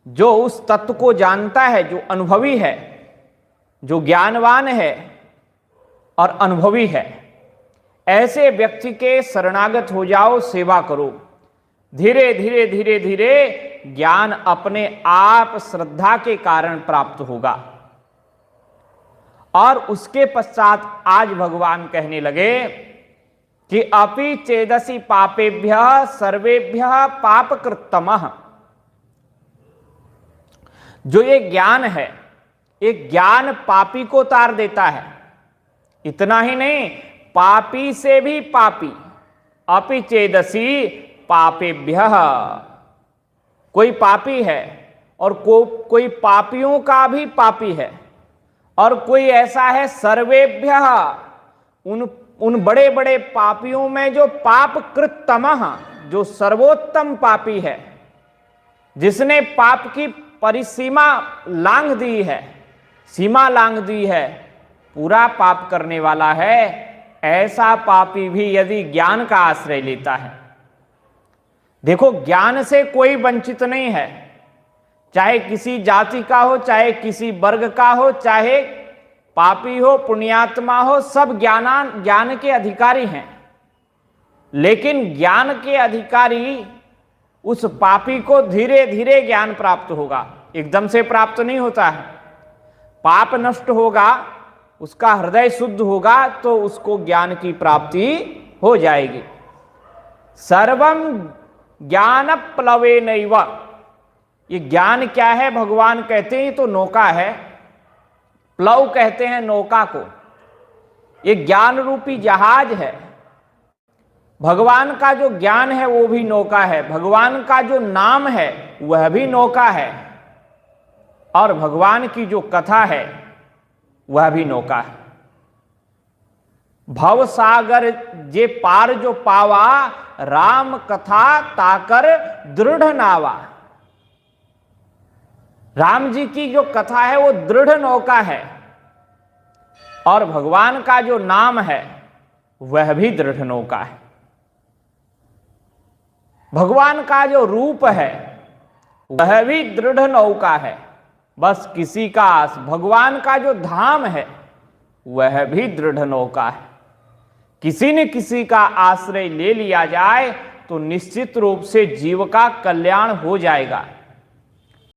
जो उस तत्व को जानता है, जो अनुभवी है, जो ज्ञानवान है और अनुभवी है, ऐसे व्यक्ति के शरणागत हो जाओ, सेवा करो। धीरे धीरे धीरे धीरे ज्ञान अपने आप श्रद्धा के कारण प्राप्त होगा। और उसके पश्चात आज भगवान कहने लगे कि अपि चेदसि पापेभ्यः सर्वेभ्यः पापकृत्तमः। जो ये ज्ञान है, ये ज्ञान पापी को तार देता है। इतना ही नहीं, पापी से भी पापी। अपि चेदसि पापेभ्यः, कोई पापी है और कोई पापियों का भी पापी है, और कोई ऐसा है सर्वेभ्यः, उन बड़े बड़े पापियों में जो पाप कृततमः, जो सर्वोत्तम पापी है, जिसने पाप की परिसीमा लांघ दी है, सीमा लांघ दी है, पूरा पाप करने वाला है, ऐसा पापी भी यदि ज्ञान का आश्रय लेता है। देखो, ज्ञान से कोई वंचित नहीं है, चाहे किसी जाति का हो, चाहे किसी वर्ग का हो, चाहे पापी हो, पुण्यात्मा हो, सब ज्ञान के अधिकारी हैं। लेकिन ज्ञान के अधिकारी उस पापी को धीरे धीरे ज्ञान प्राप्त होगा, एकदम से प्राप्त नहीं होता है। पाप नष्ट होगा, उसका हृदय शुद्ध होगा, तो उसको ज्ञान की प्राप्ति हो जाएगी। सर्वम ज्ञान प्लवेनैव। ये ज्ञान क्या है? भगवान कहते हैं तो नौका है, प्लव कहते हैं नौका को। ये ज्ञान रूपी जहाज है। भगवान का जो ज्ञान है वो भी नौका है, भगवान का जो नाम है वह भी नौका है, और भगवान की जो कथा है वह भी नौका है। भव सागर जे पार जो पावा, राम कथा ताकर दृढ़ नावा। राम जी की जो कथा है वो दृढ़ नौका है, और भगवान का जो नाम है वह भी दृढ़ नौका है। भगवान का जो रूप है वह भी दृढ़ नौका है। बस किसी का भगवान का जो धाम है वह भी दृढ़ नौका है। किसी न किसी का आश्रय ले लिया जाए तो निश्चित रूप से जीव का कल्याण हो जाएगा।